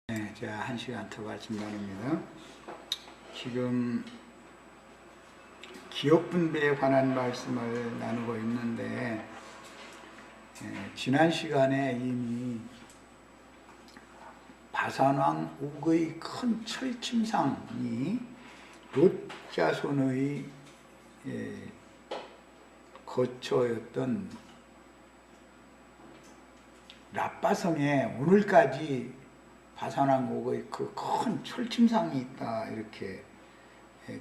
네, 제가 1시간 더 말씀 나눕니다. 지금 기업 분배에 관한 말씀을 나누고 있는데, 지난 시간에 이미 바산왕 옥의 큰 철침상이 롯 자손의 거처였던 랍바성에 오늘까지 바산왕 옥의 그 큰 철침상이 있다, 이렇게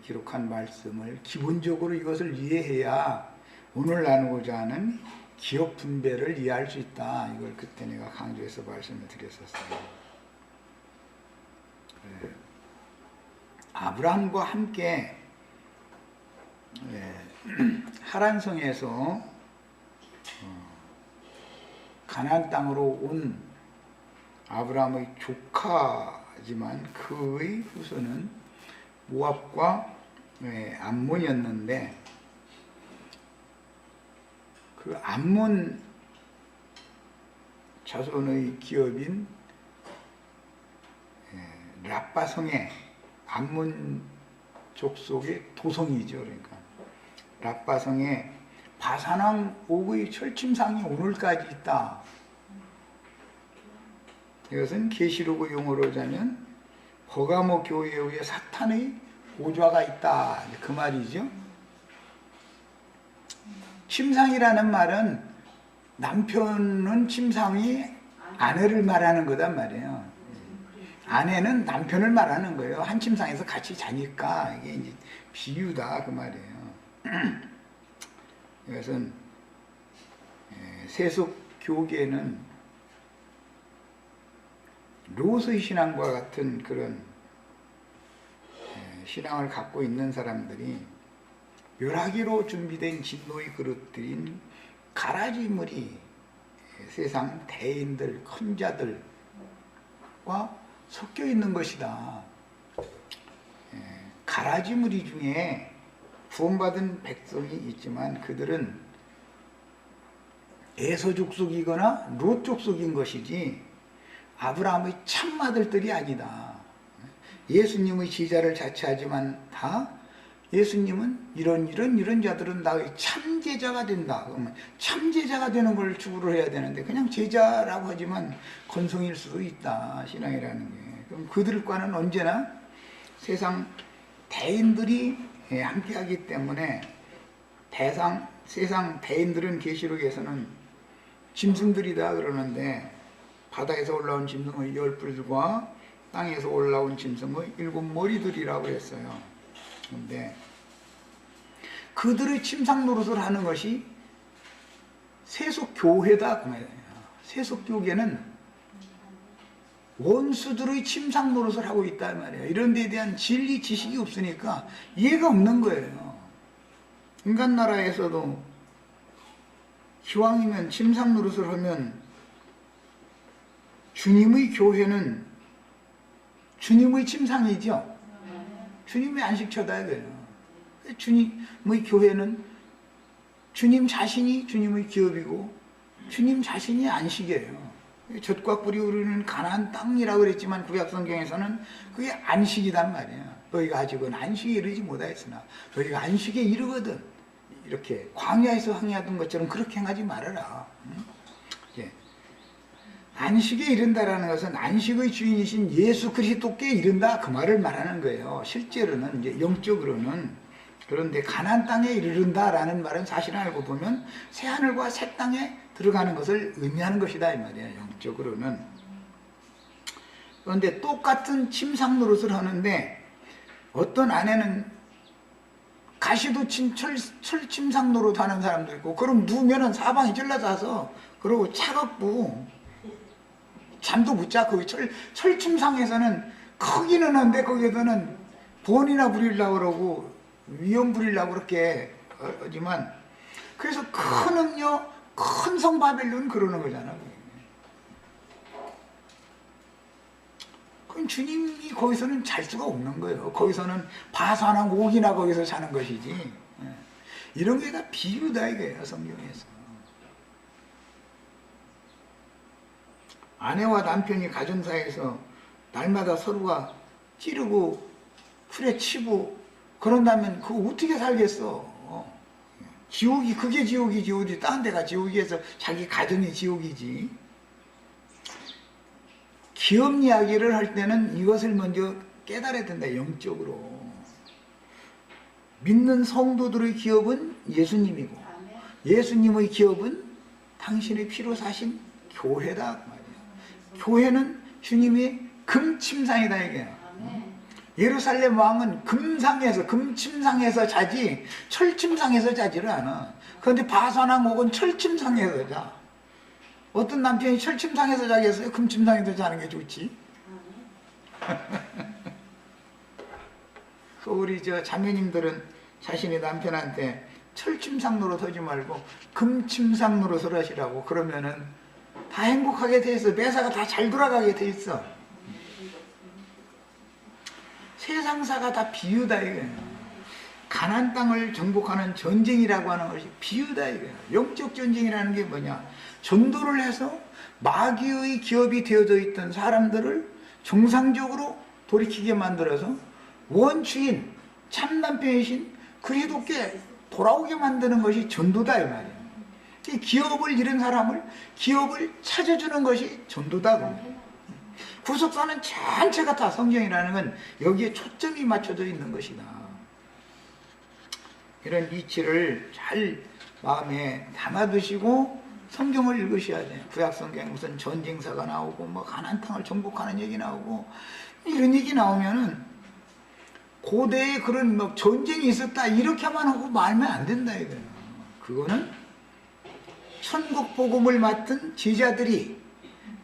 기록한 말씀을 기본적으로 이것을 이해해야 오늘 나누고자 하는 기업 분배를 이해할 수 있다, 이걸 그때 내가 강조해서 말씀을 드렸었어요. 아브라함과 함께 하란성에서 가나안 땅으로 온 아브라함의 조카지만 그의 후손은 모압과 암몬이었는데, 그 암몬 자손의 기업인 랍바성의 암몬 족속의 도성이죠. 그러니까 랍바성에 바산왕 옥의 철침상이 오늘까지 있다. 이것은 계시록 용어로 자면 버가모 교회의 사탄의 보좌가 있다, 그 말이죠. 침상이라는 말은 남편은 침상이 아내를 말하는 거단 말이에요. 아내는 남편을 말하는 거예요. 한 침상에서 같이 자니까 이게 이제 비유다, 그 말이에요. 이것은 세속 교계는 롯의 신앙과 같은 그런 신앙을 갖고 있는 사람들이 멸하기로 준비된 진노의 그릇들인 가라지물이 세상 대인들, 큰 자들과 섞여 있는 것이다. 가라지무리 중에 구원받은 백성이 있지만 그들은 에서 족속이거나 롯 족속인 것이지 아브라함의 참아들들이 아니다. 예수님의 제자를 자처하지만 다 예수님은 이런 자들은 나의 참제자가 된다. 그러면 참제자가 되는 걸 추구를 해야 되는데 그냥 제자라고 하지만 건성일 수도 있다, 신앙이라는 게. 그럼 그들과는 언제나 세상 대인들이 함께하기 때문에 세상 대인들은 계시록에서는 짐승들이다 그러는데, 바다에서 올라온 짐승의 10뿔과 땅에서 올라온 짐승의 7머리들이라고 했어요. 그런데 그들의 침상 노릇을 하는 것이 세속교회다, 그 말이에요. 세속교계는 원수들의 침상 노릇을 하고 있다, 말이에요. 이런 데에 대한 진리 지식이 없으니까 이해가 없는 거예요. 인간 나라에서도 기왕이면 침상 노릇을 하면 주님의 교회는 주님의 침상이죠. 주님의 안식처다, 이거예요. 주님의 교회는 주님 자신이 주님의 기업이고 주님 자신이 안식이에요. 젖과 꿀이 흐르는 가나안 땅이라고 그랬지만 구약성경에서는 그게 안식이단 말이에요. 너희가 아직은 안식에 이르지 못하였으나 너희가 안식에 이르거든, 이렇게 광야에서 항해하던 것처럼 그렇게 행하지 말아라. 안식에 이른다라는 것은 안식의 주인이신 예수 그리스도께 이른다, 그 말을 말하는 거예요. 실제로는 이제 영적으로는. 그런데 가나안 땅에 이른다라는 말은 사실 알고 보면 새 하늘과 새 땅에 들어가는 것을 의미하는 것이다, 이 말이에요, 영적으로는. 그런데 똑같은 침상 노릇을 하는데 어떤 아내는 가시도 철침상 노릇 하는 사람도 있고, 그럼 누우면은 사방이 찔러져서 그러고 차갑고 잠도 못 자. 그 철침상에서는 크기는 한데 거기에서는 본이나 부리려고 그러고 위험 부리려고 그렇게 하지만, 그래서 큰 음료, 큰 성 바벨론 그러는 거잖아. 그럼 주님이 거기서는 잘 수가 없는 거예요. 거기서는 바산왕 옥이나 거기서 사는 것이지. 이런 게 다 비유다, 이거예요, 성경에서. 아내와 남편이 가정사에서 날마다 서로가 찌르고 후려치고 그런다면 그거 어떻게 살겠어? 지옥이 그게 지옥이지 어디 딴 데가 지옥이어서 자기 가정이 지옥이지. 기업 이야기를 할 때는 이것을 먼저 깨달아야 된다. 영적으로 믿는 성도들의 기업은 예수님이고 예수님의 기업은 당신의 피로 사신 교회다 말이에요. 교회는 주님의 금침상이다 이게요. 예루살렘 왕은 금침상에서 자지 철침상에서 자지를 않아. 그런데 바산왕 혹은 철침상에서 자. 어떤 남편이 철침상에서 자겠어요? 금침상에서 자는 게 좋지. 그 우리 저 자매님들은 자신의 남편한테 철침상 노릇하지 말고 금침상 노릇을 하시라고 그러면은 다 행복하게 돼 있어. 매사가 다 잘 돌아가게 돼 있어. 세상사가 다 비유다 이거예요. 가나안 땅을 정복하는 전쟁이라고 하는 것이 비유다 이거예요. 영적 전쟁이라는 게 뭐냐? 전도를 해서 마귀의 기업이 되어져 있던 사람들을 정상적으로 돌이키게 만들어서 원주인 참남편이신 그리스도께 돌아오게 만드는 것이 전도다 이 말이에요. 기업을 잃은 사람을 기업을 찾아주는 것이 전도다 그 말이에요. 구속사는 전체가 다 성경이라는 건 여기에 초점이 맞춰져 있는 것이다. 이런 이치를 잘 마음에 담아두시고 성경을 읽으셔야 돼요. 구약성경에 무슨 전쟁사가 나오고 뭐 가나안 땅을 정복하는 얘기 나오고 이런 얘기 나오면은 고대에 그런 뭐 전쟁이 있었다 이렇게만 하고 말면 안 된다 이거예요. 그거는 천국 복음을 맡은 제자들이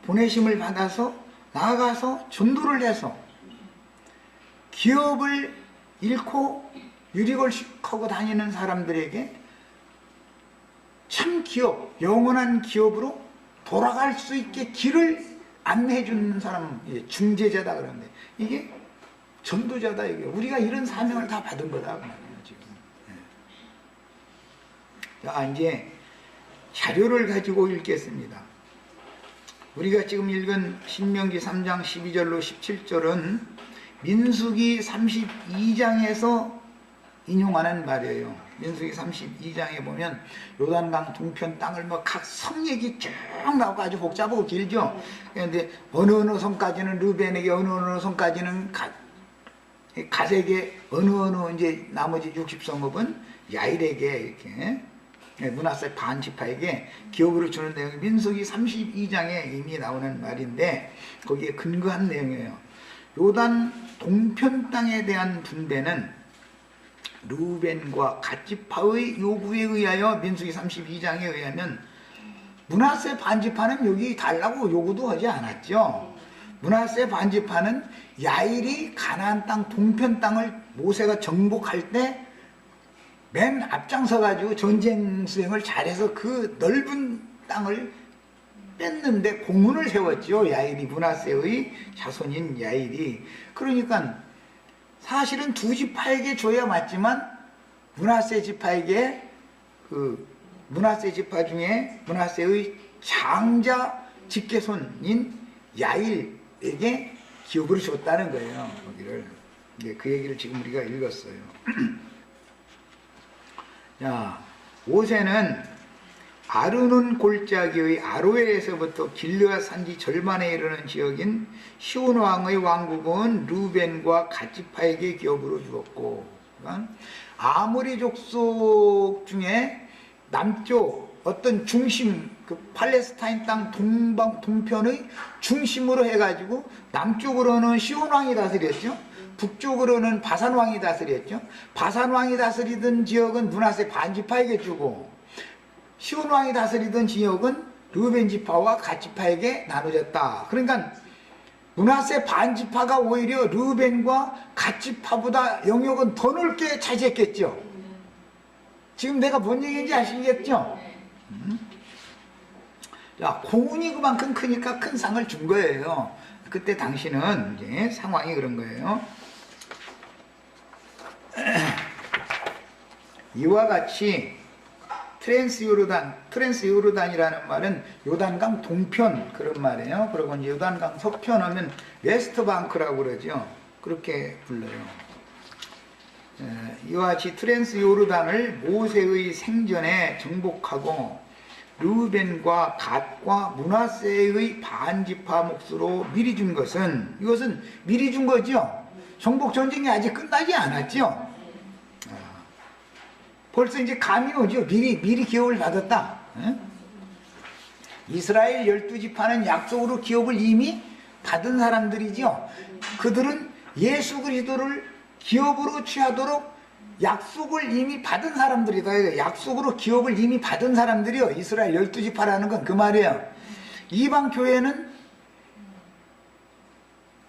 보내심을 받아서 나아가서 전도를 해서 기업을 잃고 유리골식하고 다니는 사람들에게 참 기업, 영원한 기업으로 돌아갈 수 있게 길을 안내해 주는 사람, 중재자다 그러는데 이게 전도자다 이게. 우리가 이런 사명을 다 받은 거다 그 말이에요 지금. 자, 이제 자료를 가지고 읽겠습니다. 우리가 지금 읽은 신명기 3장 12절로 17절은 민수기 32장에서 인용하는 말이에요. 민수기 32장에 보면 요단강 동편 땅을 뭐 각 성 얘기 쭉 나오고 아주 복잡하고 길죠. 그런데 어느 성까지는 르벤에게, 어느 성까지는 갓에게, 어느 이제 나머지 60성읍은 야일에게 이렇게 므낫세 반 지파에게 기업으로 주는 내용이 민수기 32장에 이미 나오는 말인데 거기에 근거한 내용이에요. 요단 동편 땅에 대한 분배는 르벤과 갓 지파의 요구에 의하여 민수기 32장에 의하면 므낫세 반 지파는 여기 달라고 요구도 하지 않았죠. 므낫세 반 지파는 야일이 가나안 땅 동편 땅을 모세가 정복할 때 맨 앞장서 가지고 전쟁 수행을 잘해서 그 넓은 땅을 뺐는데 공훈을 세웠죠. 야일이, 므낫세의 자손인 야일이. 그러니까 사실은 두 지파에게 줘야 맞지만 므낫세 지파에게 므낫세 지파 중에 므낫세의 장자 직계손인 야일에게 기업으로 줬다는 거예요. 거기를. 그 얘기를 지금 우리가 읽었어요. 자, 오세는 아르논 골짜기의 아로엘에서부터 길르앗 산지 절반에 이르는 지역인 시온 왕의 왕국은 르벤과 갓 지파에게 기업으로 주었고, 아모리 족속 중에 남쪽 어떤 중심, 그 팔레스타인 땅 동편의 중심으로 해가지고 남쪽으로는 시온 왕이 다스렸죠. 북쪽으로는 바산 왕이 다스렸죠. 바산 왕이 다스리던 지역은 므낫세 반 지파에게 주고 시온 왕이 다스리던 지역은 르벤 지파와 갓 지파에게 나눠졌다. 그러니까 므낫세 반 지파가 오히려 르벤과 갓 지파보다 영역은 더 넓게 차지했겠죠. 지금 내가 뭔 얘기인지 아시겠죠? 자, 공운이 그만큼 크니까 큰 상을 준 거예요. 그때 당시는 이제 상황이 그런 거예요. 이와 같이 트랜스 요르단, 트랜스 요르단이라는 말은 요단강 동편 그런 말이에요. 그리고 이제 요단강 서편 하면 웨스트 방크라고 그러죠. 그렇게 불러요. 이와 같이 트랜스 요르단을 모세의 생전에 정복하고 르우벤과 갓과 므낫세의 반지파 몫으로 미리 준 것은, 이것은 미리 준 거죠. 정복 전쟁이 아직 끝나지 않았죠. 벌써 이제 감이 오죠. 미리 기업을 받았다. 이스라엘 12지파는 약속으로 기업을 이미 받은 사람들이죠. 그들은 예수 그리스도를 기업으로 취하도록 약속을 이미 받은 사람들이다. 약속으로 기업을 이미 받은 사람들이요. 이스라엘 12지파라는 건 그 말이에요. 이방 교회는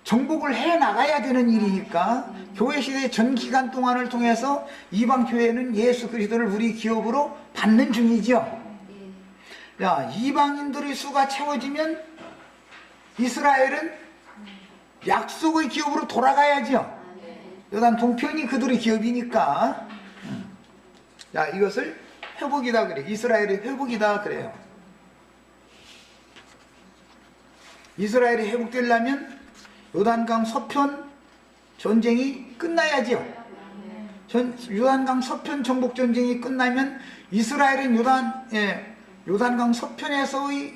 정복을 해 나가야 되는 일이니까 교회 시대 전 기간 동안을 통해서 이방 교회는 예수 그리스도를 우리 기업으로 받는 중이죠. 야, 이방인들의 수가 채워지면 이스라엘은 약속의 기업으로 돌아가야죠. 요단 동편이 그들의 기업이니까. 자, 이것을 회복이다 그래. 이스라엘의 회복이다 그래요. 이스라엘이 회복되려면 요단강 서편 전쟁이 끝나야지요. 요단강 서편 정복 전쟁이 끝나면 이스라엘은 요단강 서편에서의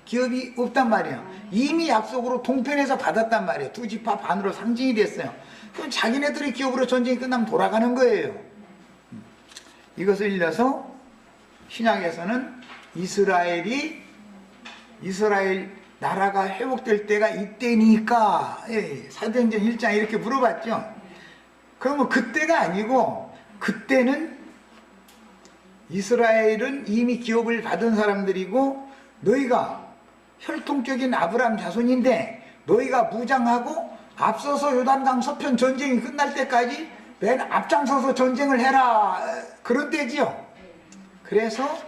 기업이 없단 말이에요. 이미 약속으로 동편에서 받았단 말이에요. 두 지파 반으로 상징이 됐어요. 그럼 자기네들의 기업으로 전쟁이 끝나면 돌아가는 거예요. 이것을 일러서 신약에서는 이스라엘 나라가 회복될 때가 이때니까, 사도행전 1장 이렇게 물어봤죠. 그러면 그때가 아니고, 그때는 이스라엘은 이미 기업을 받은 사람들이고 너희가 혈통적인 아브라함 자손인데 너희가 무장하고 앞서서 요단강 서편 전쟁이 끝날 때까지 맨 앞장서서 전쟁을 해라, 그런 때지요. 그래서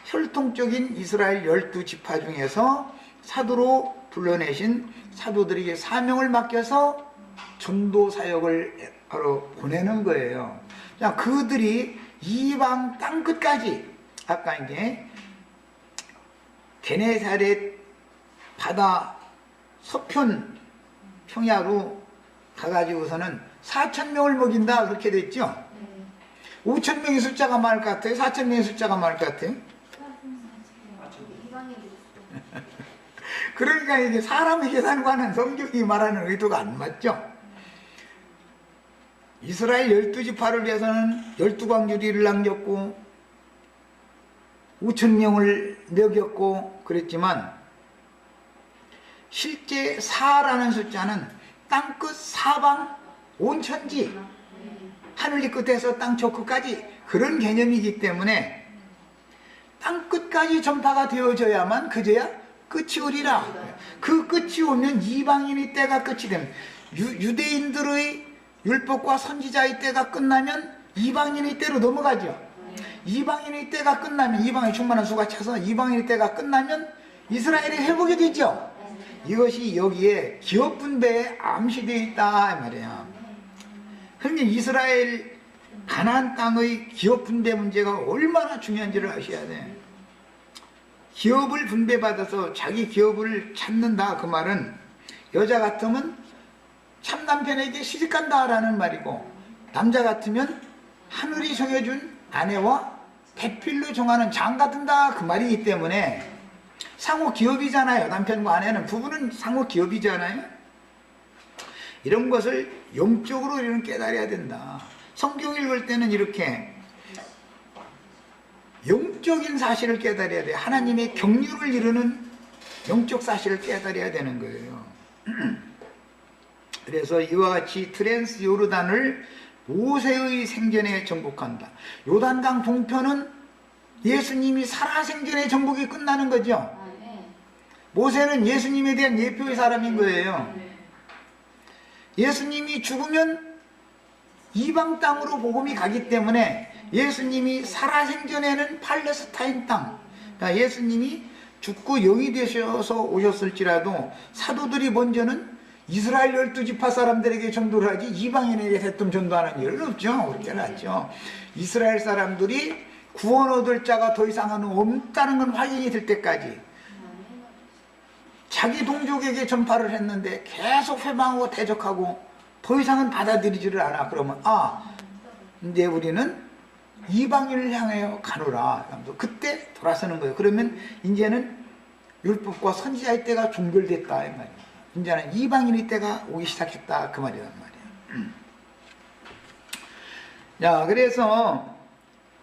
혈통적인 이스라엘 12지파 중에서 사도로 불러내신 사도들에게 사명을 맡겨서 전도 사역을 바로 보내는 거예요. 자, 그들이 이방 땅 끝까지, 아까 이제 게네사렛 바다 서편 평야로 가가지고서는 4,000명을 먹인다, 그렇게 됐죠. 5,000명의 숫자가 많을 것 같아요? 4,000명의 숫자가 많을 것 같아요? 그러니까 이게 사람의 계산과는 성경이 말하는 의도가 안 맞죠. 이스라엘 12지파를 위해서는 12광주리를 남겼고 5,000명을 먹였고 그랬지만, 실제 4라는 숫자는 땅끝 사방 온천지, 하늘이 끝에서 땅 저 끝까지 그런 개념이기 때문에 땅끝까지 전파가 되어져야만 그제야 끝이 오리라. 그 끝이 오면 이방인의 때가 끝이 됩니다. 유대인들의 율법과 선지자의 때가 끝나면 이방인의 때로 넘어가죠. 이방인의 때가 끝나면, 이방의 충만한 수가 차서 이방인의 때가 끝나면 이스라엘이 회복이 되죠. 이것이 여기에 기업 분배에 암시되어 있다 이 말이에요. 그러니까 이스라엘 가나안 땅의 기업 분배 문제가 얼마나 중요한지를 아셔야 돼. 기업을 분배받아서 자기 기업을 찾는다, 그 말은 여자 같으면 참 남편에게 시집간다 라는 말이고, 남자 같으면 하늘이 정해준 아내와 배필로 정하는 장가 든다, 그 말이기 때문에 상호 기업이잖아요. 남편과 아내는, 부부는 상호 기업이잖아요. 이런 것을 영적으로 우리는 깨달아야 된다. 성경 읽을 때는 이렇게 영적인 사실을 깨달아야 돼. 하나님의 경륜을 이루는 영적 사실을 깨달아야 되는 거예요. 그래서 이와 같이 트랜스 요르단을 모세의 생전에 정복한다. 요단강 동편은 예수님이 살아생전에 정복이 끝나는 거죠. 모세는 예수님에 대한 예표의 사람인 거예요. 예수님이 죽으면 이방 땅으로 복음이 가기 때문에 예수님이 살아생전에는 팔레스타인 땅, 그러니까 예수님이 죽고 영이 되셔서 오셨을지라도 사도들이 먼저는 이스라엘 12지파 사람들에게 전도를 하지 이방인에게 대뜸 전도하는 일은 없죠. 그렇게 낫죠. 이스라엘 사람들이 구원 얻을 자가 더 이상은 없다는 건 확인이 될 때까지 자기 동족에게 전파를 했는데 계속 회방하고 대적하고 더 이상은 받아들이지를 않아. 그러면 이제 우리는 이방인을 향하여 가노라. 그때 돌아서는 거예요. 그러면 이제는 율법과 선지자의 때가 종결됐다 이 말이에요. 이제는 이방인의 때가 오기 시작했다 그 말이란 말이에요. 자, 그래서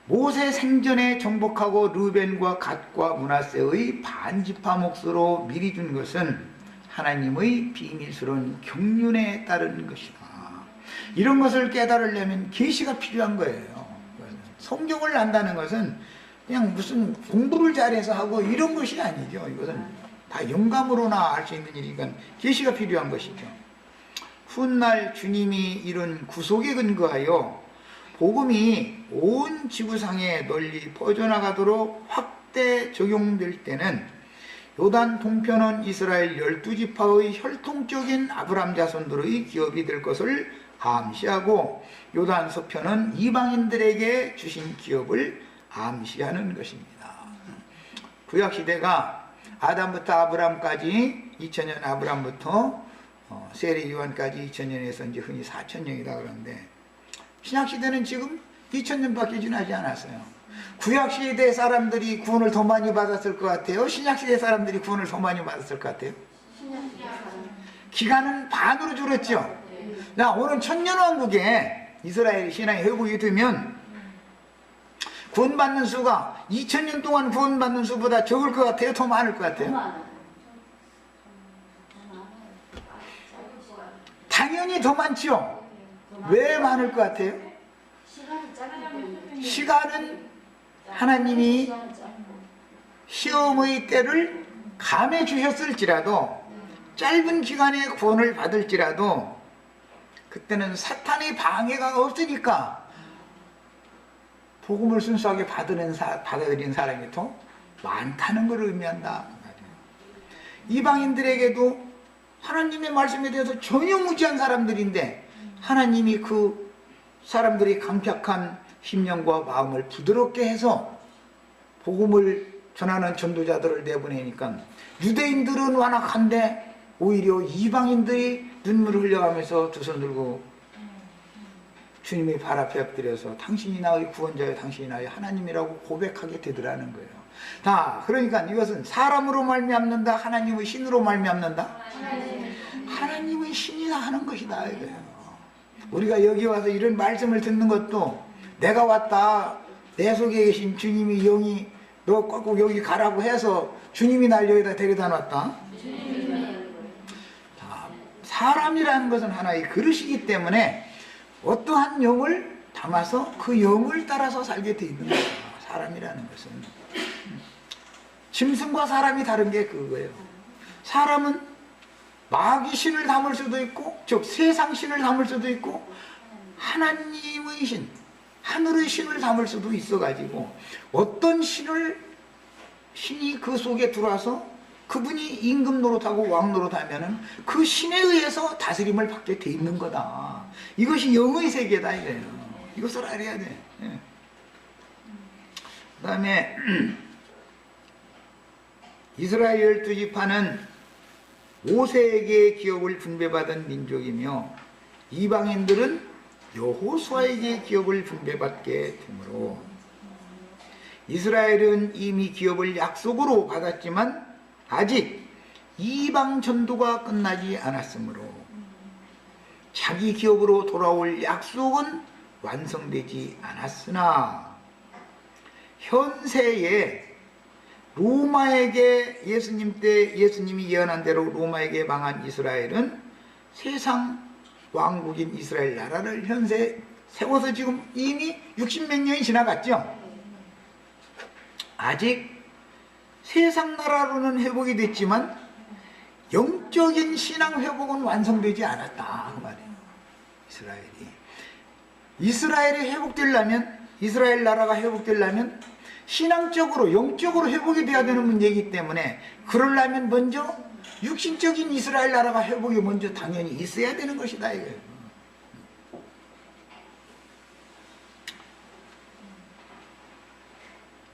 모세 생전에 정복하고 르벤과 갓과 므낫세의 반지파 몫으로 미리 준 것은 하나님의 비밀스러운 경륜에 따른 것이다. 이런 것을 깨달으려면 계시가 필요한 거예요. 성경을 안다는 것은 그냥 무슨 공부를 잘해서 하고 이런 것이 아니죠. 이것은 다 영감으로나 알 수 있는 일이니까 계시가 필요한 것이죠. 훗날 주님이 이룬 구속에 근거하여 복음이 온 지구상에 널리 퍼져나가도록 확대 적용될 때는 요단 동편은 이스라엘 12지파의 혈통적인 아브람 자손들의 기업이 될 것을 암시하고 요단 서편은 이방인들에게 주신 기업을 암시하는 것입니다. 구약시대가 아담부터 아브람까지 2000년, 아브람부터 세례 요한까지 2000년에서 이제 흔히 4000년이다 그러는데 신약시대는 지금 2000년밖에 지나지 않았어요. 구약시대 사람들이 구원을 더 많이 받았을 것 같아요? 신약시대 사람들이 구원을 더 많이 받았을 것 같아요? 기간은 반으로 줄었죠. 자, 오늘 천년왕국에 이스라엘 신앙이 회복이 되면 구원받는 수가 2000년 동안 구원받는 수보다 적을 것 같아요? 더 많을 것 같아요? 당연히 더 많죠. 왜 많을 것 같아요? 시간은 하나님이 시험의 때를 감해 주셨을지라도 짧은 기간에 구원을 받을지라도 그때는 사탄의 방해가 없으니까 복음을 순수하게 받아들인 사람이 더 많다는 것을 의미한다. 이방인들에게도 하나님의 말씀에 대해서 전혀 무지한 사람들인데 하나님이 그 사람들이 강팍한 심령과 마음을 부드럽게 해서 복음을 전하는 전도자들을 내보내니까 유대인들은 완악한데 오히려 이방인들이 눈물을 흘려가면서 두 손 들고 주님의 발 앞에 엎드려서 당신이 나의 구원자여 당신이 나의 하나님이라고 고백하게 되더라는 거예요. 다 그러니까 이것은 사람으로 말미암는다 하나님의 신으로 말미암는다 하나님의 신이 하는 것이다 이거예요. 우리가 여기 와서 이런 말씀을 듣는 것도 내가 왔다 내 속에 계신 주님이 영이 너 꼭 여기 가라고 해서 주님이 날 여기다 데려다 놨다. 자, 사람이라는 것은 하나의 그릇이기 때문에 어떠한 영을 담아서 그 영을 따라서 살게 돼 있는 거예요. 사람이라는 것은 짐승과 사람이 다른 게 그거예요. 사람은 마귀 신을 담을 수도 있고 즉 세상 신을 담을 수도 있고 하나님의 신 하늘의 신을 담을 수도 있어가지고 어떤 신이 그 속에 들어와서 그분이 임금 노릇하고 왕 노릇하면은 그 신에 의해서 다스림을 받게 돼 있는 거다. 이것이 영의 세계다 이거예요. 이것을 알아야 돼. 예. 그 다음에 이스라엘 12지파는 모세에게 기업을 분배받은 민족이며 이방인들은 여호수아에게 기업을 분배받게 되므로 이스라엘은 이미 기업을 약속으로 받았지만 아직 이방 전도가 끝나지 않았으므로 자기 기업으로 돌아올 약속은 완성되지 않았으나 현세에 로마에게 예수님이 예언한 대로 로마에게 망한 이스라엘은 세상 왕국인 이스라엘 나라를 현세 세워서 지금 이미 60몇 년이 지나갔죠. 아직 세상 나라로는 회복이 됐지만 영적인 신앙 회복은 완성되지 않았다 그 말이에요. 이스라엘이 회복되려면 이스라엘 나라가 회복되려면 신앙적으로 영적으로 회복이 돼야 되는 문제이기 때문에 그러려면 먼저 육신적인 이스라엘 나라가 회복이 먼저 당연히 있어야 되는 것이다 이거예요.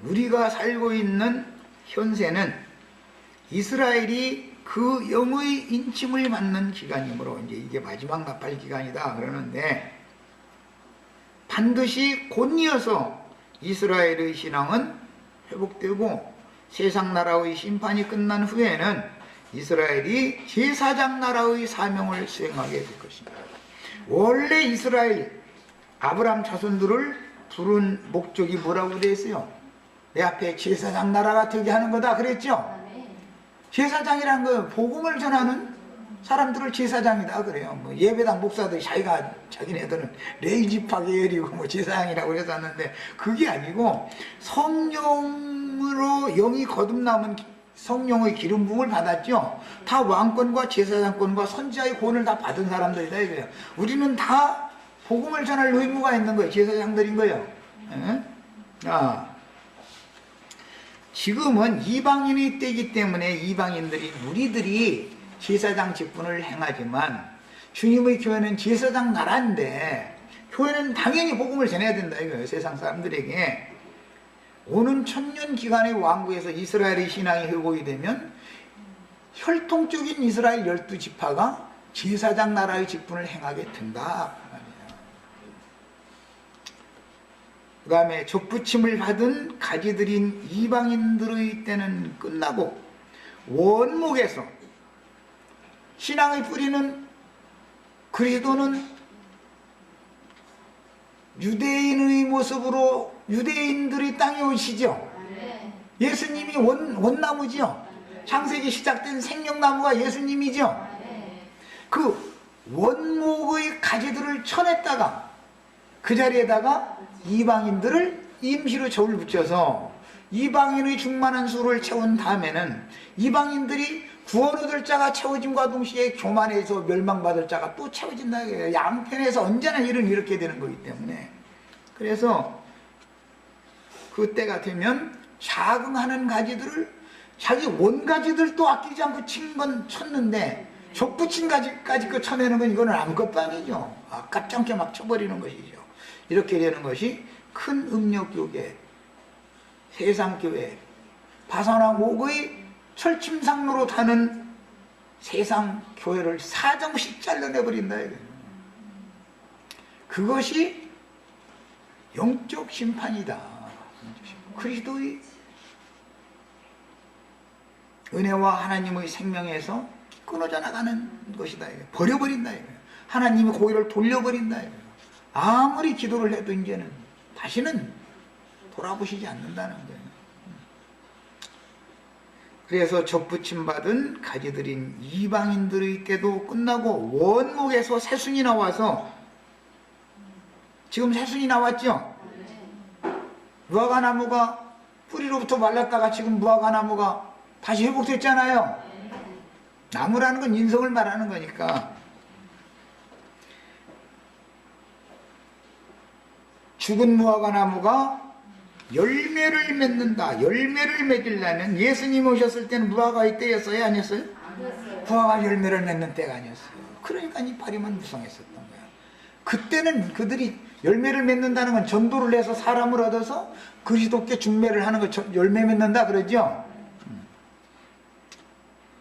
우리가 살고 있는 현세는 이스라엘이 그 영의 인침을 받는 기간이므로 이제 이게 마지막 나팔 기간이다 그러는데, 반드시 곧 이어서 이스라엘의 신앙은 회복되고 세상 나라의 심판이 끝난 후에는 이스라엘이 제사장 나라의 사명을 수행하게 될 것입니다. 원래 이스라엘 아브라함 자손들을 부른 목적이 뭐라고 되어 있어요? 내 앞에 제사장 나라가 되게 하는 거다 그랬죠? 제사장이란 거 복음을 전하는 사람들을 제사장이다 그래요. 뭐 예배당 목사들이 자기네들은 레이지파 계열이고 뭐 제사장이라고 해서 하는데, 그게 아니고 성령으로 영이 거듭남은 성령의 기름 부음을 받았죠. 다 왕권과 제사장권과 선지자의 권을 다 받은 사람들이다 이거예요. 우리는 다 복음을 전할 의무가 있는 거예요. 제사장들인 거예요. 지금은 이방인의 때이기 때문에 이방인들이, 우리들이 제사장 직분을 행하지만 주님의 교회는 제사장 나라인데 교회는 당연히 복음을 전해야 된다 이거예요. 세상 사람들에게. 오는 천년 기간의 왕국에서 이스라엘의 신앙이 회복이 되면 혈통적인 이스라엘 12지파가 제사장 나라의 직분을 행하게 된다. 그 다음에 접붙임을 받은 가지들인 이방인들의 때는 끝나고 원목에서 신앙의 뿌리는 그리스도는 유대인의 모습으로 유대인들의 땅에 오시죠. 예수님이 원나무죠. 창세기 시작된 생명나무가 예수님이죠. 그 원목의 가지들을 쳐냈다가 그 자리에다가 이방인들을 임시로 저울 붙여서 이방인의 충만한 수를 채운 다음에는 이방인들이 구원 얻을 자가 채워짐과 동시에 교만해서 멸망받을 자가 또 채워진다. 양편에서 언제나 일은 이렇게 되는 거기 때문에, 그래서 그때가 되면 자긍하는 가지들을 자기 원가지들도 아끼지 않고 쳤는데 족붙인 가지까지 그 쳐내는 건 이거는 아무것도 아니죠. 아깝지 않게 막 쳐버리는 것이죠. 이렇게 되는 것이 큰 음력교계, 세상교회, 바사나목의 철침상로로 타는 세상 교회를 사정씩 잘라내버린다. 그것이 영적 심판이다. 그리스도의 은혜와 하나님의 생명에서 끊어져 나가는 것이다. 버려버린다. 하나님의 고의를 돌려버린다. 아무리 기도를 해도 이제는 다시는 돌아보시지 않는다는 거예요. 그래서 접붙임 받은 가지들인 이방인들의 때도 끝나고 원목에서 새순이 나와서, 지금 새순이 나왔죠? 무화과나무가 뿌리로부터 말랐다가 지금 무화과나무가 다시 회복됐잖아요. 나무라는 건 인성을 말하는 거니까. 죽은 무화과나무가 열매를 맺는다. 열매를 맺으려면 예수님 오셨을 때는 무화과의 때였어요? 아니었어요? 무화과 열매를 맺는 때가 아니었어요. 그러니까 이파리만 무성했었던 거야. 그때는 그들이 열매를 맺는다는 건 전도를 해서 사람을 얻어서 그리스도께 중매를 하는 거 열매 맺는다 그러죠?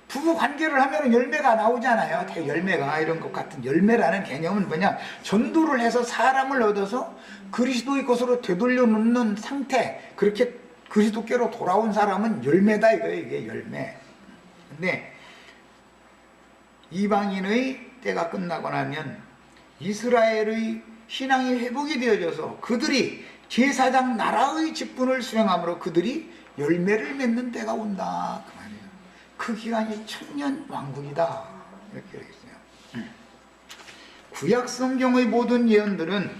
부부 관계를 하면 열매가 나오잖아요. 열매가 이런 것 같은 열매라는 개념은 뭐냐, 전도를 해서 사람을 얻어서 그리스도의 것으로 되돌려 놓는 상태, 그렇게 그리스도께로 돌아온 사람은 열매다 이거예요. 이게 열매. 근데 이방인의 때가 끝나고 나면 이스라엘의 신앙이 회복이 되어져서 그들이 제사장 나라의 직분을 수행함으로 그들이 열매를 맺는 때가 온다. 그 기간이 천년 왕국이다. 이렇게 되겠어요. 구약 성경의 모든 예언들은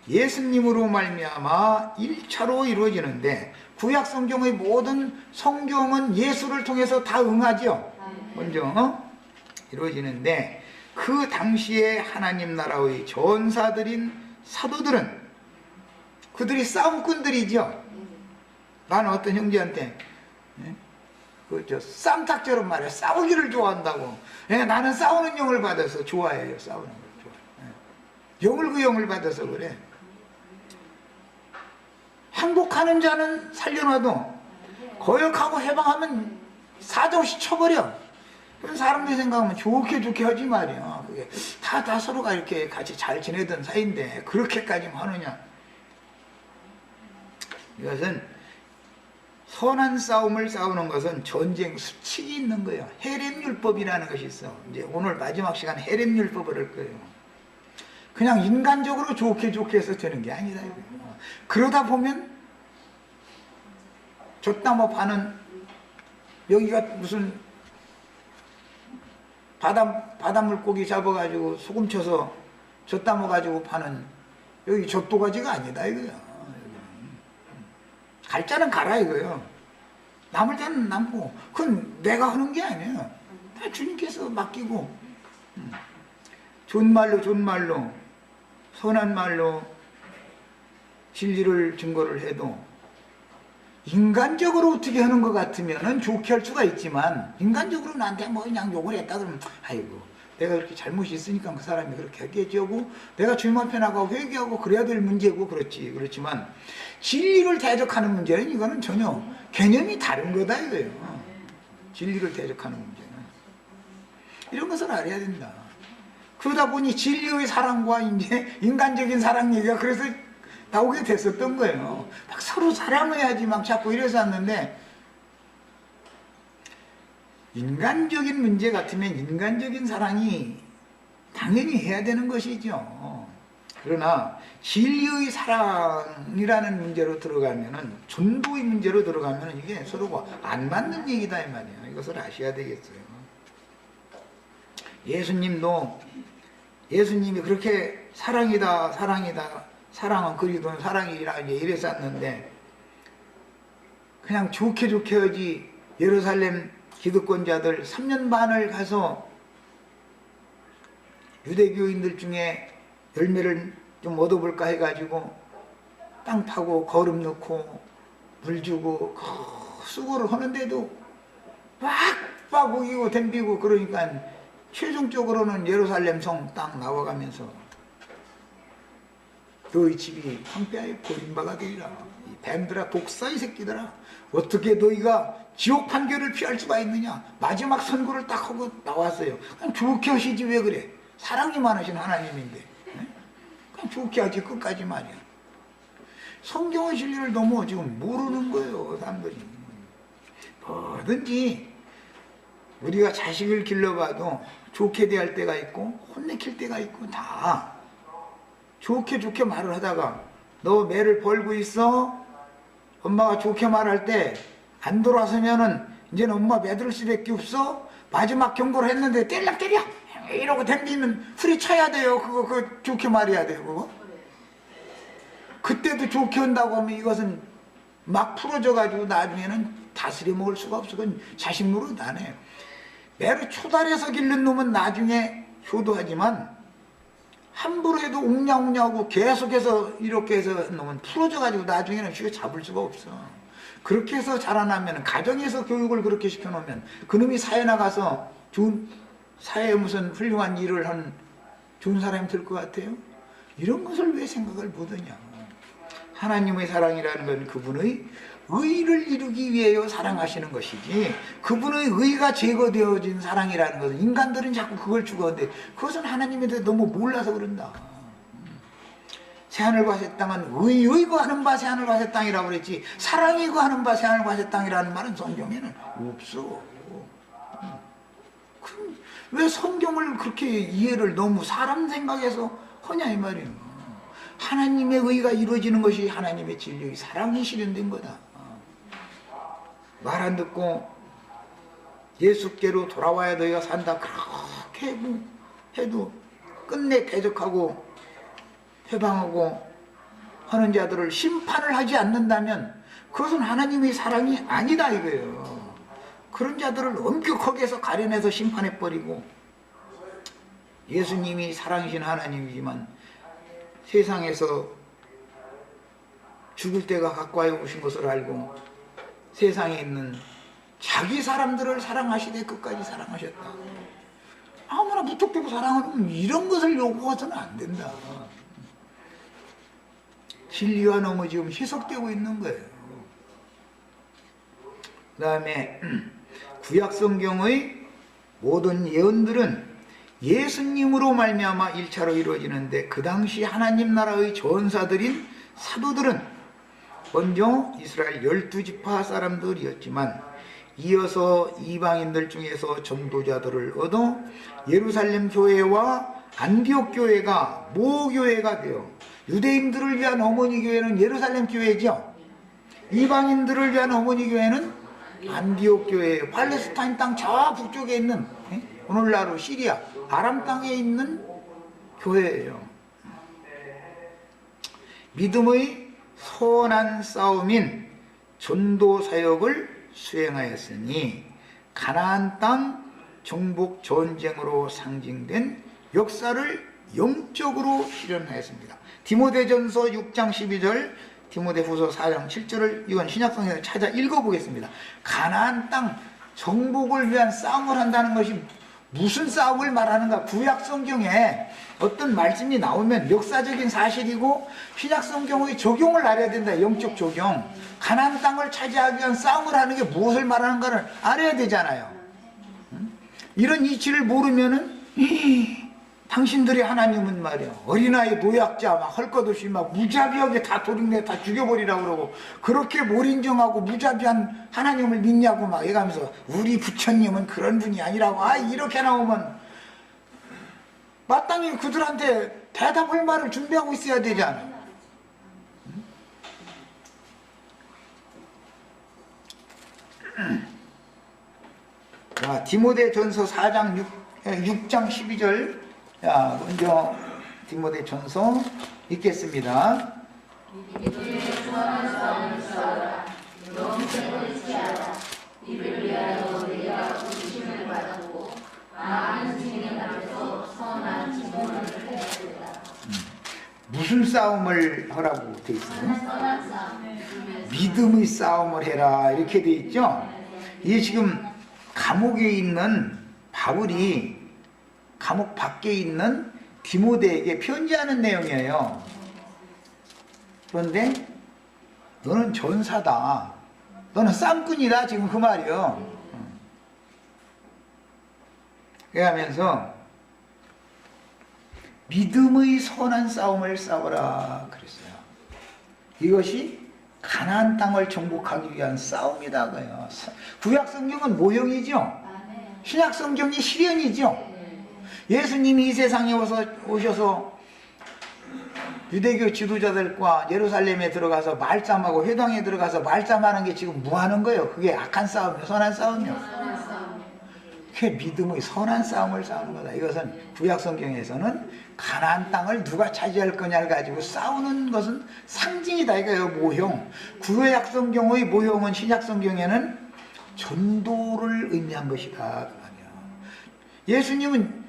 예수님으로 말미암아 1차로 이루어지는데, 구약 성경의 모든 성경은 예수를 통해서 다 응하죠. 먼저 이루어지는데, 그 당시에 하나님 나라의 전사들인 사도들은 그들이 싸움꾼들이죠. 나는 어떤 형제한테 쌈탁처럼 말해, 싸우기를 좋아한다고. 나는 싸우는 영을 받아서 좋아해요. 싸우는 걸 좋아해. 영을 받아서 그래. 항복하는 자는 살려놔도 거역하고 해방하면 사정시 쳐버려. 그런 사람들이 생각하면 좋게 하지 말이야. 그게 다 서로가 이렇게 같이 잘 지내던 사이인데 그렇게까지 하느냐. 이것은 선한 싸움을 싸우는 것은 전쟁 수칙이 있는 거예요. 헤렘율법이라는 것이 있어. 이제 오늘 마지막 시간 헤렘율법을 할 거예요. 그냥 인간적으로 좋게 해서 되는 게 아니다 이거예요. 그러다 보면 젖다모 파는 여기가 무슨 바다 물고기 잡아가지고 소금 쳐서 젖다모 가지고 파는 여기 젖도가지가 아니다 이거야. 갈 자는 가라 이거요. 남을 자는 남고 그건 내가 하는 게 아니에요. 다 주님께서 맡기고 좋은 말로 선한 말로 진리를 증거를 해도 인간적으로 어떻게 하는 것 같으면 좋게 할 수가 있지만 인간적으로 나한테 뭐 그냥 욕을 했다 그러면 아이고 내가 그렇게 잘못이 있으니까 그 사람이 그렇게 하겠지 하고 내가 주님 앞에 나가고 회개하고 그래야 될 문제고 그렇지만 진리를 대적하는 문제는 이거는 전혀 개념이 다른 거다 이거예요. 진리를 대적하는 문제는 이런 것을 알아야 된다. 그러다 보니 진리의 사랑과 이제 인간적인 사랑 얘기가 그래서 나오게 됐었던 거예요. 막 서로 사랑해야지 막 자꾸 이랬었는데 인간적인 문제 같으면 인간적인 사랑이 당연히 해야 되는 것이죠. 그러나 진리의 사랑이라는 문제로 들어가면은 전도의 문제로 들어가면은 이게 서로가 안 맞는 얘기다 이 말이에요. 이것을 아셔야 되겠어요. 예수님이 그렇게 사랑이다 사랑은 그리던 사랑이라 이랬었는데 그냥 좋게 하지 예루살렘 기득권자들 3년 반을 가서 유대교인들 중에 열매를 좀 얻어볼까 해가지고 땅 파고 거름 넣고 물 주고 수고를 하는데도 막 우기고 댐비고 그러니까 최종적으로는 예루살렘 성 딱 나와가면서 너희 집이 황폐하여 버림바가 되리라. 이 뱀들아 독사의 새끼들아 어떻게 너희가 지옥 판결을 피할 수가 있느냐. 마지막 선고를 딱 하고 나왔어요. 그냥 좋게 하시지 왜 그래. 사랑이 많으신 하나님인데 그냥 좋게 하지 끝까지 말이야. 성경의 진리를 너무 지금 모르는 거예요 사람들이. 뭐든지 우리가 자식을 길러봐도 좋게 대할 때가 있고 혼내킬 때가 있고 다 좋게 말을 하다가 너 매를 벌고 있어? 엄마가 좋게 말할 때 안 돌아서면은 이제는 엄마 매들 수밖에 없어? 마지막 경고를 했는데 때려 이러고 댕기면 후리쳐야 돼요. 그거 좋게 말해야 돼요. 그거 그때도 좋게 한다고 하면 이것은 막 풀어져 가지고 나중에는 다스려 먹을 수가 없어. 그건 자식 노릇 안 해요. 매를 초달해서 기른 놈은 나중에 효도하지만 함부로 해도 웅냐웅냐하고 계속해서 이렇게 해서 놈은 풀어져 가지고 나중에는 쉽게 잡을 수가 없어. 그렇게 해서 자라나면 가정에서 교육을 그렇게 시켜놓으면 그놈이 사회 나가서 좋은 사회에 무슨 훌륭한 일을 한 좋은 사람이 될 것 같아요? 이런 것을 왜 생각을 못하냐. 하나님의 사랑이라는 건 그분의 의를 이루기 위하여 사랑하시는 것이지 그분의 의가 제거되어진 사랑이라는 것은 인간들은 자꾸 그걸 추구하는데 그것은 하나님에 대해 너무 몰라서 그런다. 새하늘과 새 땅은 의의 거하는 바 새하늘과 새 땅이라고 그랬지 사랑이 거하는 바 새하늘과 새 땅이라는 말은 성경에는 없어. 그럼 왜 성경을 그렇게 이해를 너무 사람 생각해서 하냐 이 말이에요. 하나님의 의가 이루어지는 것이 하나님의 진리의 사랑이 실현된 거다. 말 안 듣고 예수께로 돌아와야 너희가 산다 그렇게 해도 끝내 대적하고 회방하고 하는 자들을 심판을 하지 않는다면 그것은 하나님의 사랑이 아니다 이거예요. 그런 자들을 엄격하게 해서 가려내서 심판해버리고 예수님이 사랑이신 하나님이지만 세상에서 죽을 때가 가까이 오신 것을 알고 세상에 있는 자기 사람들을 사랑하시되 끝까지 사랑하셨다. 아무나 무턱대고 사랑하면 이런 것을 요구해서는 안 된다. 진리가 너무 지금 희석되고 있는 거예요. 그 다음에 구약성경의 모든 예언들은 예수님으로 말미암아 1차로 이루어지는데, 그 당시 하나님 나라의 전사들인 사도들은 먼저 이스라엘 12지파 사람들이었지만 이어서 이방인들 중에서 전도자들을 얻어 예루살렘 교회와 안디옥 교회가 모교회가 되어, 유대인들을 위한 어머니 교회는 예루살렘 교회죠. 이방인들을 위한 어머니 교회는 안디옥 교회, 팔레스타인 땅 저 북쪽에 있는, 오늘날로 시리아 아람 땅에 있는 교회예요. 믿음의 선한 싸움인 전도 사역을 수행하였으니 가나안 땅 정복 전쟁으로 상징된 역사를 영적으로 실현하였습니다. 디모데전서 6장 12절, 디모데후서 4장 7절을 이건 신약성경에서 찾아 읽어보겠습니다. 가나안 땅 정복을 위한 싸움을 한다는 것이 무슨 싸움을 말하는가? 구약성경에 어떤 말씀이 나오면 역사적인 사실이고 신약성경의 적용을 알아야 된다. 영적 적용. 가나안 땅을 차지하기 위한 싸움을 하는 게 무엇을 말하는가를 알아야 되잖아요. 이런 이치를 모르면은 당신들의 하나님은 말이야, 어린아이 노약자 막 할 것 없이 막 무자비하게 다 도둑내 다 죽여버리라고 그러고, 그렇게 몰인정하고 무자비한 하나님을 믿냐고 막 해가면서 우리 부처님은 그런 분이 아니라고, 이렇게 나오면 마땅히 그들한테 대답할 말을 준비하고 있어야 되잖아. 자, 디모데전서 4장 6장 12절, 자, 먼저 디모데전서 읽겠습니다. 무슨 싸움을 하라고 돼 있어요? 믿음의 싸움을 해라 이렇게 돼 있죠. 이게 지금 감옥에 있는 바울이 감옥 밖에 있는 디모데에게 편지하는 내용이에요. 그런데 너는 전사다, 너는 쌈꾼이다, 지금 그 말이요. 그러면서 믿음의 선한 싸움을 싸워라 그랬어요. 이것이 가나안 땅을 정복하기 위한 싸움이다 그래요. 구약 성경은 모형이죠. 신약 성경이 실현이죠. 예수님이 이 세상에 오셔서 유대교 지도자들과 예루살렘에 들어가서 말싸움하고 회당에 들어가서 말싸움하는 게 지금 뭐 하는 거예요? 그게 악한 싸움이요, 선한 싸움이요. 그게 믿음의 선한 싸움을 싸우는 거다. 이것은 구약 성경에서는 가나안 땅을 누가 차지할 거냐를 가지고 싸우는 것은 상징이다 이거예요. 모형. 구약 성경의 모형은 신약 성경에는 전도를 의미한 것이다 그 말이야. 예수님은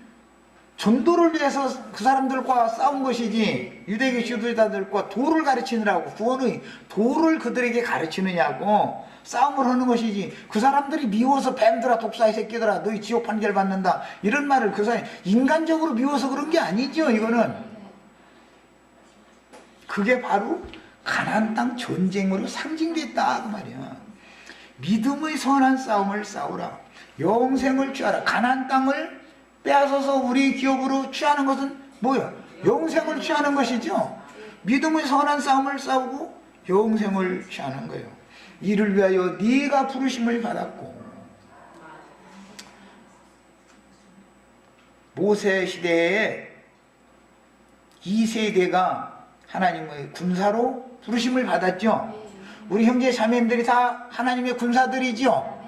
전도를 위해서 그 사람들과 싸운 것이지, 유대교 지도자들과 도를 가르치느라고, 구원의 도를 그들에게 가르치느냐고 싸움을 하는 것이지, 그 사람들이 미워서 뱀들아 독사의 새끼들아 너희 지옥 판결 받는다 이런 말을 그 사람이 인간적으로 미워서 그런 게 아니죠. 이거는 그게 바로 가나안 땅 전쟁으로 상징됐다 그 말이야. 믿음의 선한 싸움을 싸우라, 영생을 취하라. 가나안 땅을 빼앗아서 우리 기업으로 취하는 것은 뭐야? 영생을 취하는 것이죠. 믿음의 선한 싸움을 싸우고 영생을 취하는 거예요. 이를 위하여 네가 부르심을 받았고, 모세 시대에 이 세대가 하나님의 군사로 부르심을 받았죠. 우리 형제 자매님들이 다 하나님의 군사들이죠.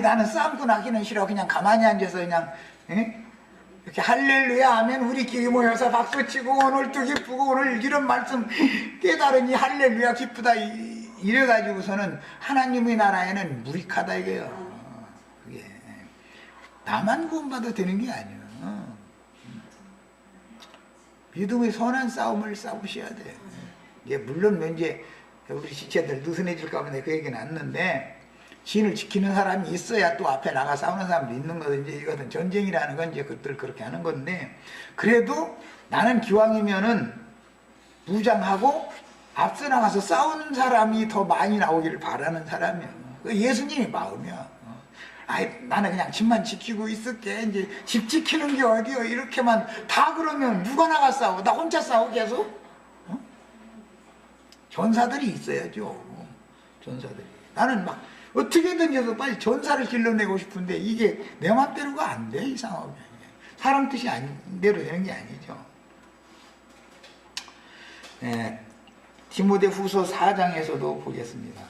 나는 싸움꾼 하기는 싫어. 그냥 가만히 앉아서 그냥 이렇게 할렐루야 하면 우리끼리 모여서 박수치고 오늘 또 기쁘고 오늘 이런 말씀 깨달으니 할렐루야 기쁘다 이래가지고서는 하나님의 나라에는 무익하다 이거예요. 그게 나만 구원받아도 되는 게 아니에요. 믿음의 선한 싸움을 싸우셔야 돼요. 물론 이제 우리 지체들 느슨해질까 봐 그 얘기는 않는데, 진을 지키는 사람이 있어야 또 앞에 나가 싸우는 사람도 있는 거든지, 이거는 전쟁이라는 건 이제 그들 그렇게 하는 건데, 그래도 나는 기왕이면은 무장하고 앞서 나가서 싸우는 사람이 더 많이 나오기를 바라는 사람이야. 예수님의 마음이야. 아이, 나는 그냥 집만 지키고 있을게. 이제 집 지키는 게 어디요? 이렇게만 다 그러면 누가 나가 싸워? 나 혼자 싸워 계속? 어? 전사들이 있어야죠. 전사들이. 나는 막 어떻게든 해서 빨리 전사를 길러내고 싶은데 이게 내 맘대로가 안 돼. 이상하게. 사람 뜻이 대로 되는 게 아니죠. 네. 디모데 후서 4장에서도 보겠습니다.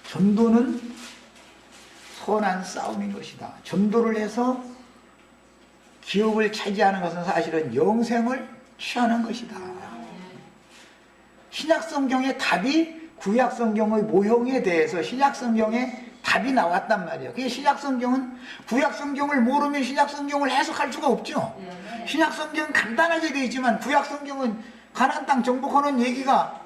전도는 선한 싸움인 것이다. 전도를 해서 기업을 차지하는 것은 사실은 영생을 취하는 것이다. 신약성경의 답이 구약성경의 모형에 대해서 신약성경에 답이 나왔단 말이에요. 그게 신약성경은 구약성경을 모르면 신약성경을 해석할 수가 없죠. 신약성경은 간단하게 되어 있지만 구약성경은 가나안 땅 정복하는 얘기가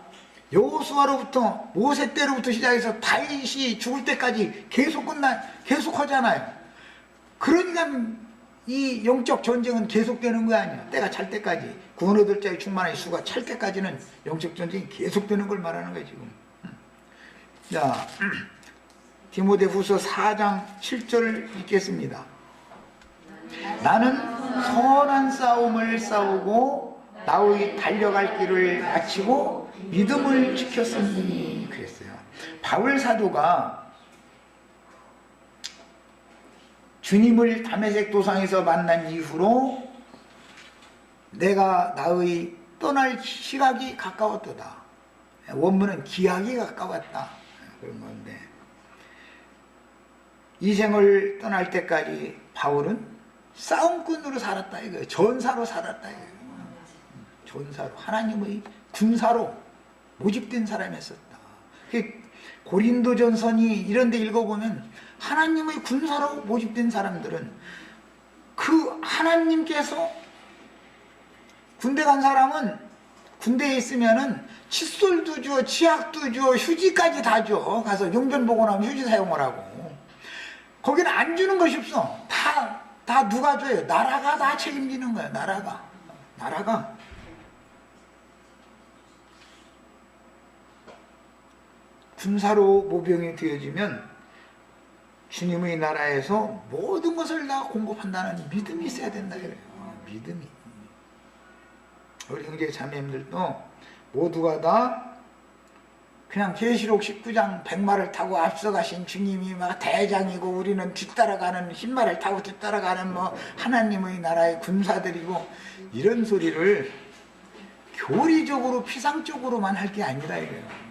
여호수아로부터 모세 때로부터 시작해서 다윗이 죽을 때까지 계속 하잖아요. 그러니까 이 영적 전쟁은 계속되는 거 아니야. 때가 찰 때까지 구원 얻을 자의 충만한 수가 찰 때까지는 영적 전쟁이 계속되는 걸 말하는 거예요 지금. 자, 디모데후서 4장 7절을 읽겠습니다. 나는 선한 싸움을 싸우고 나의 달려갈 길을 마치고 믿음을 지켰으니 그랬어요. 바울 사도가 주님을 다메섹 도상에서 만난 이후로 내가 나의 떠날 시각이 가까웠도다. 원문은 기약이 가까웠다. 그런 건데 이 생을 떠날 때까지 바울은 싸움꾼으로 살았다 이거예요. 전사로 살았다 이거예요. 전사로 하나님의 군사로 모집된 사람이었었다. 고린도전서니 이런 데 읽어보면 하나님의 군사로 모집된 사람들은 그 하나님께서 군대 간 사람은 군대에 있으면은 칫솔도 줘, 치약도 줘, 휴지까지 다 줘. 가서 용변 보고 나면 휴지 사용을 하고. 거기는 안 주는 것이 없어. 다 누가 줘요? 나라가 다 책임지는 거야. 나라가. 군사로 모병이 되어지면 주님의 나라에서 모든 것을 다 공급한다는 믿음이 있어야 된다 그래요. 믿음이. 우리 형제 자매님들도 모두가 다 그냥 계시록 19장 100마를 타고 앞서가신 주님이 막 대장이고 우리는 뒤따라가는 흰말을 타고 뒤따라가는 뭐 하나님의 나라의 군사들이고 이런 소리를 교리적으로 피상적으로만 할 게 아니라 이래요.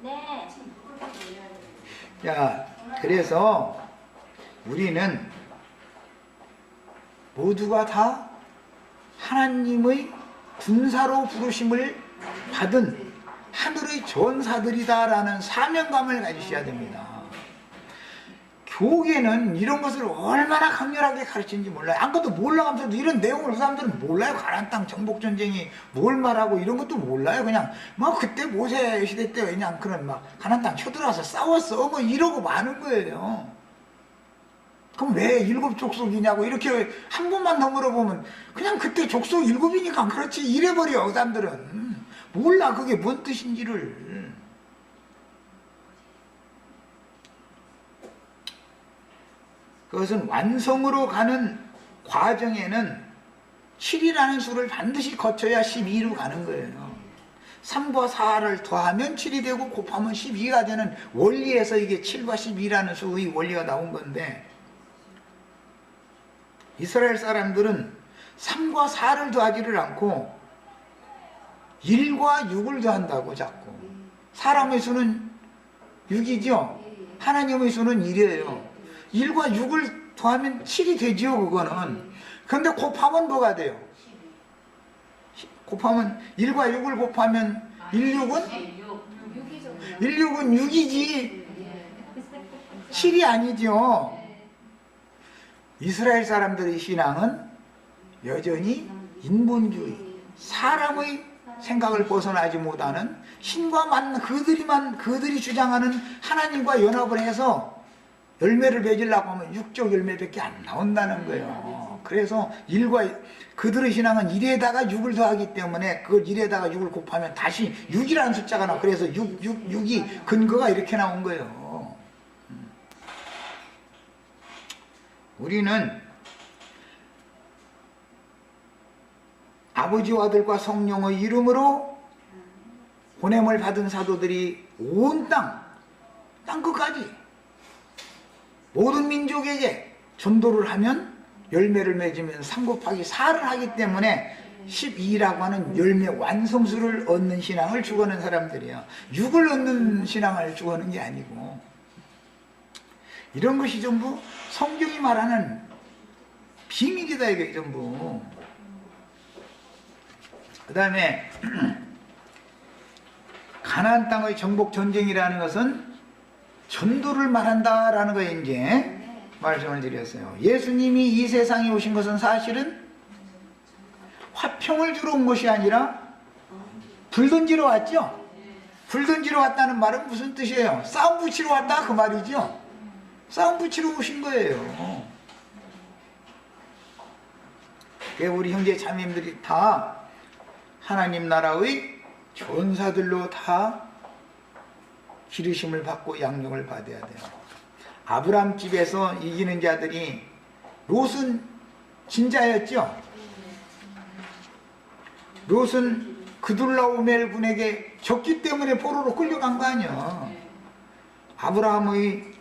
네. 자, 그래서 우리는 모두가 다 하나님의 군사로 부르심을 받은 하늘의 전사들이다라는 사명감을 가지셔야 됩니다. 교계는 이런 것을 얼마나 강렬하게 가르치는지 몰라요. 아무것도 몰라가면서도 이런 내용을 그 사람들은 몰라요. 가나안 땅 정복전쟁이 뭘 말하고 이런 것도 몰라요. 그냥 뭐 그때 모세 시대 때 그냥 그런 막 가나안 땅 쳐들어와서 싸웠어 뭐 이러고 마는 거예요. 그럼 왜 7 족속이냐고 이렇게 한 번만 더 물어보면 그냥 그때 족속 7이니까 그렇지 이래버려. 그 사람들은 몰라 그게 뭔 뜻인지를. 그것은 완성으로 가는 과정에는 7이라는 수를 반드시 거쳐야 12로 가는 거예요. 3과 4를 더하면 7이 되고 곱하면 12가 되는 원리에서 이게 7과 12라는 수의 원리가 나온 건데 이스라엘 사람들은 3과 4를 더하지를 않고 1과 6을 더한다고 자꾸. 사람의 수는 6이죠. 하나님의 수는 1이에요. 1과 6을 더하면 7이 되지요, 그거는. 그런데 곱하면 뭐가 돼요? 곱하면 1과 6을 곱하면 16은? 16은 6이지 7이 아니죠. 이스라엘 사람들의 신앙은 여전히 인본주의, 사람의 생각을 벗어나지 못하는 신과 맞는 그들이 주장하는 하나님과 연합을 해서 열매를 맺으려고 하면 육적 열매밖에 안 나온다는 거예요. 그래서 그들의 신앙은 1에다가 6을 더하기 때문에 그걸 1에다가 6을 곱하면 다시 6이라는 숫자가 나와. 그래서 6이 근거가 이렇게 나온 거예요. 우리는 아버지와 아들과 성령의 이름으로 보냄을 받은 사도들이 온 땅 끝까지 모든 민족에게 전도를 하면 열매를 맺으면 3 곱하기 4를 하기 때문에 12라고 하는 열매 완성수를 얻는 신앙을 추구하는 사람들이야. 6을 얻는 신앙을 추구하는 게 아니고, 이런 것이 전부 성경이 말하는 비밀이다, 이게 전부. 그 다음에 가나안 땅의 정복 전쟁이라는 것은 전도를 말한다라는 거에 이제 말씀을 드렸어요. 예수님이 이 세상에 오신 것은 사실은 화평을 주러 온 것이 아니라 불 던지러 왔죠. 불 던지러 왔다는 말은 무슨 뜻이에요? 싸움 붙이러 왔다 그 말이죠. 싸움 붙이러 오신 거예요. 우리 형제 자매님들이 다 하나님 나라의 전사들로 다 기르심을 받고 양육을 받아야 돼요. 아브라함 집에서 이기는 자들이, 롯은 진자였죠. 롯은 그둘라오멜 군에게 졌기 때문에 포로로 끌려간 거 아니야. 아브라함의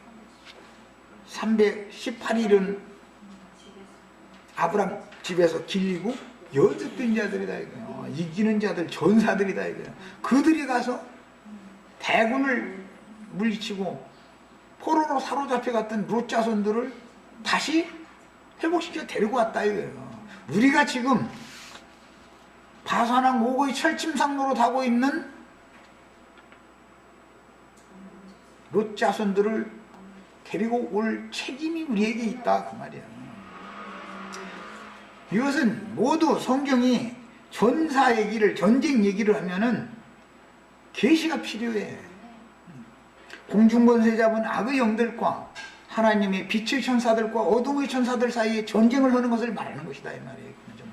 318일은 아브라함 집에서 길리고 연습된 자들이다 이거예요. 이기는 자들, 전사들이다 이거예요. 그들이 가서 대군을 물리치고 포로로 사로잡혀 갔던 롯 자손들을 다시 회복시켜 데리고 왔다 이거예요. 우리가 지금 바산왕 오고의 철침상로로 타고 있는 롯 자손들을 데리고 올 책임이 우리에게 있다 그 말이야. 이것은 모두 성경이 전사 얘기를, 전쟁 얘기를 하면은 계시가 필요해. 공중권세 잡은 악의 영들과 하나님의 빛의 천사들과 어둠의 천사들 사이에 전쟁을 하는 것을 말하는 것이다 이 말이에요. 전부.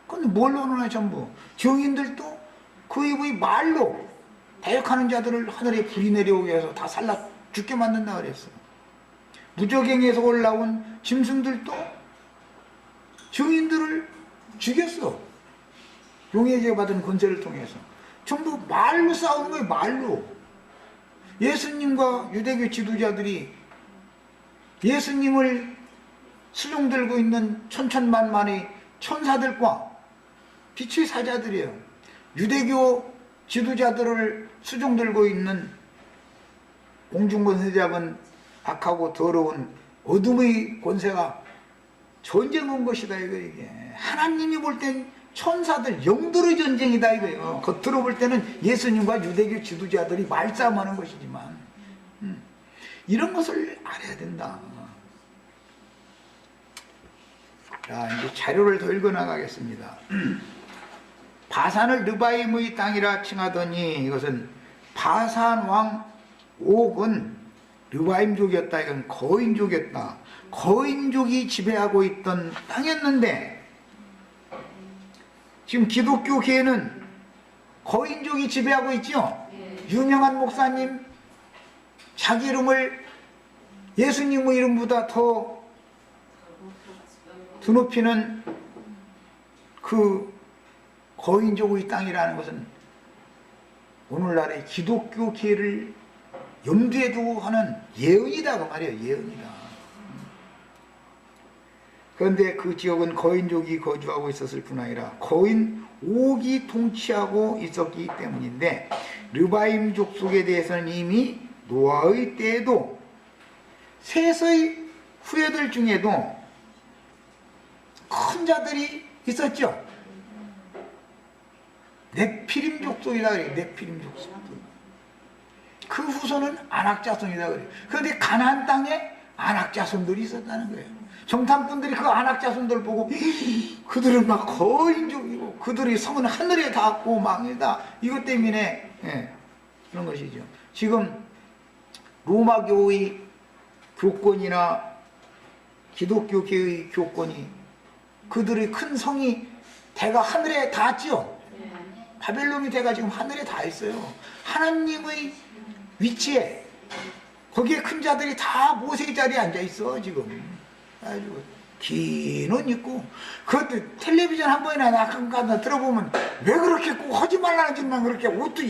그런데 뭘 하느냐 전부. 증인들도 그 입의 말로 대역하는 자들을 하늘에 불이 내려오게 해서 다 살라 죽게 만든다 그랬어요. 무저갱에서 올라온 짐승들도 증인들을 죽였어. 용에게 받은 권세를 통해서. 전부 말로 싸우는 거예요. 말로. 예수님과 유대교 지도자들이 예수님을 수종 들고 있는 천천만만의 천사들과 빛의 사자들이에요. 유대교 지도자들을 수종 들고 있는 공중권세 잡은 악하고 더러운 어둠의 권세가 전쟁한 것이다 이게. 하나님이 볼 땐 천사들, 영들의 전쟁이다 이거예요. 겉으로 볼 때는 예수님과 유대교 지도자들이 말싸움하는 것이지만 이런 것을 알아야 된다. 자, 이제 자료를 더 읽어나가겠습니다. 바산을 르바임의 땅이라 칭하더니 이것은 바산 왕 옥은 르바임족이었다. 이건 거인족이었다. 거인족이 지배하고 있던 땅이었는데 지금 기독교계에는 거인족이 지배하고 있죠. 유명한 목사님 자기 이름을 예수님의 이름보다 더 드높이는 그 거인족의 땅이라는 것은 오늘날의 기독교계를 염두에 두고 하는 예언이다 그 말이에요. 예언이다. 그런데 그 지역은 거인족이 거주하고 있었을 뿐 아니라 거인 옥이 통치하고 있었기 때문인데 르바임 족속에 대해서는 이미 노아의 때에도 셋의 후예들 중에도 큰 자들이 있었죠. 네피림 족속이다 그래요. 네피림 족속. 그 후손은 아낙 자손이다 그래요. 그런데 가나안 땅에 아낙 자손들이 있었다는 거예요. 정탐꾼들이 그 아낙 자손들 보고 그들은 막 거인족이고 그들이 성은 하늘에 닿았고 망이다. 이것 때문에 그런 것이죠. 지금 로마교의 교권이나 기독교계의 교권이 그들의 큰 성이 대가 하늘에 닿았지요. 바벨론의 대가 지금 하늘에 닿아 있어요. 하나님의 위치에 거기에 큰 자들이 다 모세의 자리에 앉아 있어 지금. 아주 긴 옷 입고 그것도 텔레비전 한 번이나 나간가 들어보면 왜 그렇게 꼭 하지 말라는 짓만 그렇게 옷도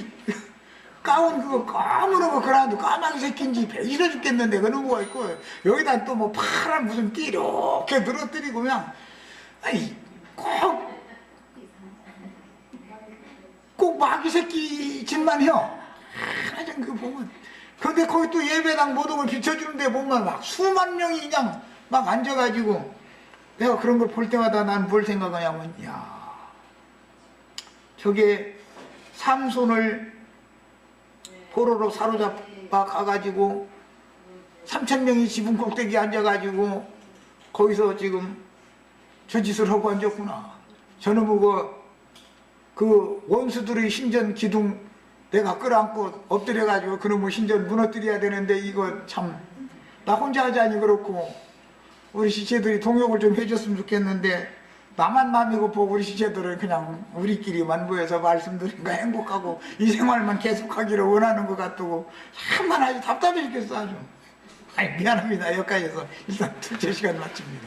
가운 그거 까무는 거 그라도 까마귀 새끼인지 배기려 죽겠는데 그런 거가 있고 여기다 또 뭐 파란 무슨 띠 이렇게 늘어뜨리고 그냥 아니 꼭 마귀 새끼 짓만 해요. 하여튼 그 보면 근데 거기 또 예배당 모독을 비춰주는데 보면 막 수만 명이 그냥 막 앉아가지고 내가 그런 걸 볼 때마다 난 뭘 생각하냐면 야 저게 삼손을 포로로 사로잡아 가가지고 3,000명이 지붕 꼭대기에 앉아가지고 거기서 지금 저 짓을 하고 앉았구나. 저놈의 그 원수들의 신전 기둥 내가 끌어안고 엎드려가지고 그놈의 신전 무너뜨려야 되는데 이거 참 나 혼자 하자니 그렇고 우리 시체들이 동역을 좀 해줬으면 좋겠는데 나만 마음이 고프고 우리 시체들은 그냥 우리끼리만 모여서 말씀드리니까 행복하고 이 생활만 계속하기를 원하는 것 같고 참만 아주 답답해 죽겠어 아주. 아니 미안합니다. 여기까지 해서 일단 둘째 시간 마칩니다.